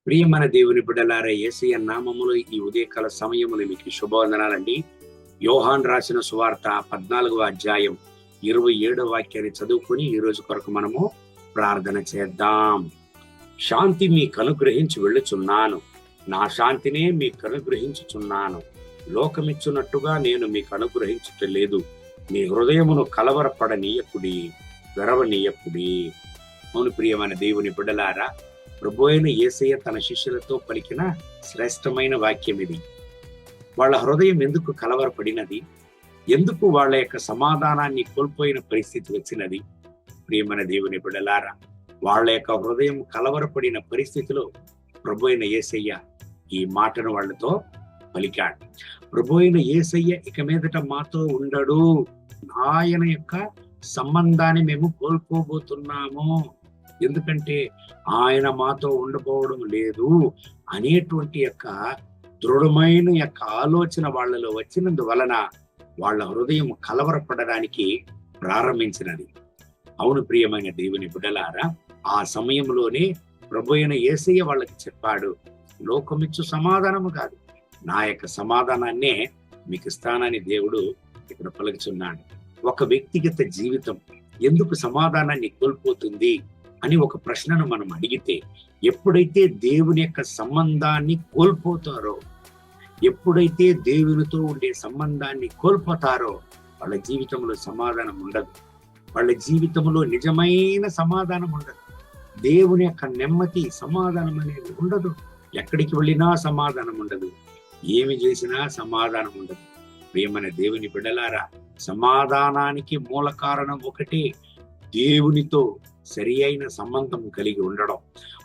ప్రియమైన దేవుని బిడ్డలారా, యేసయ్య నామములో ఈ ఉదయకాల సమయములు మీకు శుభవందనాలండి. యోహాన్ రాసిన సువార్త 14వ అధ్యాయం 27వ వాక్యాన్ని చదువుకుని ఈ రోజు కొరకు మనము ప్రార్థన చేద్దాం. శాంతి మీకు అనుగ్రహించి వెళ్ళుచున్నాను, నా శాంతినే మీకు అనుగ్రహించుచున్నాను. లోకమిచ్చున్నట్టుగా నేను మీకు అనుగ్రహించట్లేదు. మీ హృదయమును కలవరపడనీయకుడి, వెరవనీయకుడి. అవును ప్రియమైన దేవుని బిడ్డలారా, ప్రభు అయిన యేసయ్య తన శిష్యులతో పలికిన శ్రేష్టమైన వాక్యం ఇది. వాళ్ళ హృదయం ఎందుకు కలవరపడినది? ఎందుకు వాళ్ళ యొక్క సమాధానాన్ని కోల్పోయిన పరిస్థితి వచ్చినది? ప్రియమైన దేవుని బిడ్డలారా, వాళ్ళ యొక్క హృదయం కలవరపడిన పరిస్థితిలో ప్రభు అయిన యేసయ్య ఈ మాటను వాళ్ళతో పలికాడు. ప్రభు అయిన యేసయ్య ఇక మీదట మాతో ఉండడు, ఆయన యొక్క సంబంధాన్ని మేము కోల్పోబోతున్నాము, ఎందుకంటే ఆయన మాతో ఉండబోవడం లేదు అనేటువంటి యొక్క దృఢమైన యొక్క ఆలోచన వాళ్ళలో వచ్చినందువలన వాళ్ళ హృదయం కలవరపడడానికి ప్రారంభించినది. అవును ప్రియమైన దేవుని బిడ్డలారా, ఆ సమయంలోనే ప్రభు అయిన యేసయ్య వాళ్ళకి చెప్పాడు, లోకమిచ్చు సమాధానము కాదు, నా యొక్క సమాధానాన్నే మీకు ఇస్తానని దేవుడు ఇక్కడ పలుకుచున్నాడు. ఒక వ్యక్తిగత జీవితం ఎందుకు సమాధానాన్ని కోల్పోతుంది అని ఒక ప్రశ్నను మనం అడిగితే, ఎప్పుడైతే దేవుని యొక్క సంబంధాన్ని కోల్పోతారో, ఎప్పుడైతే దేవునితో ఉండే సంబంధాన్ని కోల్పోతారో వాళ్ళ జీవితంలో సమాధానం ఉండదు. వాళ్ళ జీవితంలో నిజమైన సమాధానం ఉండదు. దేవుని యొక్క నెమ్మది సమాధానం అనేది ఉండదు. ఎక్కడికి వెళ్ళినా సమాధానం ఉండదు. ఏమి చేసినా సమాధానం ఉండదు. ప్రియమైన దేవుని బిడ్డలారా, సమాధానానికి మూల కారణం ఒకటే, దేవునితో సరి అయిన సంబంధం కలిగి ఉండడం.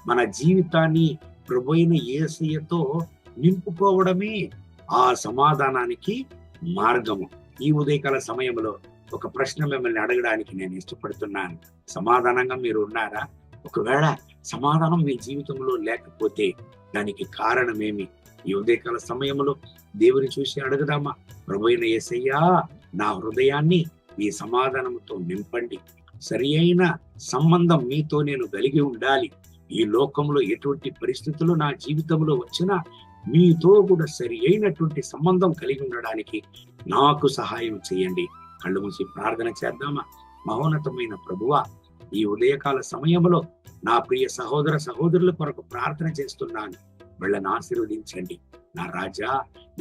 మన జీవితాన్ని ప్రభు అయిన యేసయ్యతో నింపుకోవడమే ఆ సమాధానానికి మార్గము. ఈ ఉదయకాల సమయంలో ఒక ప్రశ్న మిమ్మల్ని అడగడానికి నేను ఇష్టపడుతున్నాను. సమాధానంగా మీరు ఉన్నారా? ఒకవేళ సమాధానం మీ జీవితంలో లేకపోతే దానికి కారణమేమి? ఈ ఉదయకాల సమయంలో దేవుని చూసి అడుగుదామా? ప్రభు అయిన యేసయ్యా, నా హృదయాన్ని ఈ సమాధానంతో నింపండి. సరి అయిన సంబంధం మీతో నేను కలిగి ఉండాలి. ఈ లోకంలో ఎటువంటి పరిస్థితులు నా జీవితంలో వచ్చినా మీతో కూడా సరి అయినటువంటి సంబంధం కలిగి ఉండడానికి నాకు సహాయం చేయండి. కళ్ళు మూసి ప్రార్థన చేద్దామా? మహోన్నతమైన ప్రభువా, ఈ ఉదయకాల సమయంలో నా ప్రియ సహోదర సహోదరుల కొరకు ప్రార్థన చేస్తున్నాను. వీళ్ళని ఆశీర్వదించండి. నా రాజా,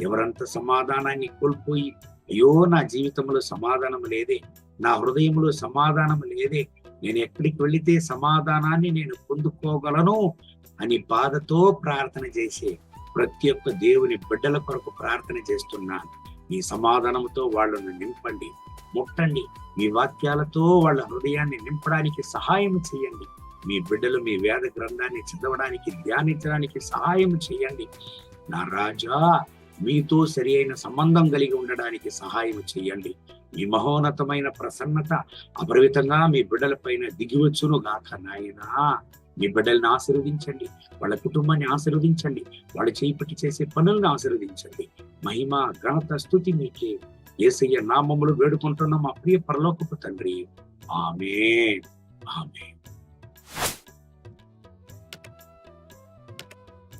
ఎవరంత సమాధానాన్ని కోల్పోయి, అయ్యో నా జీవితంలో సమాధానం లేదే, నా హృదయంలో సమాధానం లేదే, నేను ఎక్కడికి వెళితే సమాధానాన్ని నేను పొందుకోగలను అని బాధతో ప్రార్థన చేసే ప్రతి ఒక్క దేవుని బిడ్డల కొరకు ప్రార్థన చేస్తున్నాను. మీ సమాధానంతో వాళ్ళను నింపండి, ముట్టండి. మీ వాక్యాలతో వాళ్ళ హృదయాన్ని నింపడానికి సహాయం చేయండి. మీ బిడ్డలు మీ వేద గ్రంథాన్ని చదవడానికి, ధ్యానించడానికి సహాయం చేయండి. నా రాజా, మీతో సరి అయిన సంబంధం కలిగి ఉండడానికి సహాయం చేయండి. మీ మహోన్నతమైన ప్రసన్నత అపరిమితంగా మీ బిడ్డల పైన దిగివచ్చును గాక నాయనా. మీ బిడ్డల్ని ఆశీర్వదించండి, వాళ్ళ కుటుంబాన్ని ఆశీర్వదించండి, వాళ్ళు చేపట్టి చేసే పనులను ఆశీర్వదించండి. మహిమ ఘనత స్తుతి మీకే. యేసయ్య నామములో వేడుకుంటున్న మా ప్రియ పరలోకపు తండ్రి, ఆమేన్, ఆమేన్.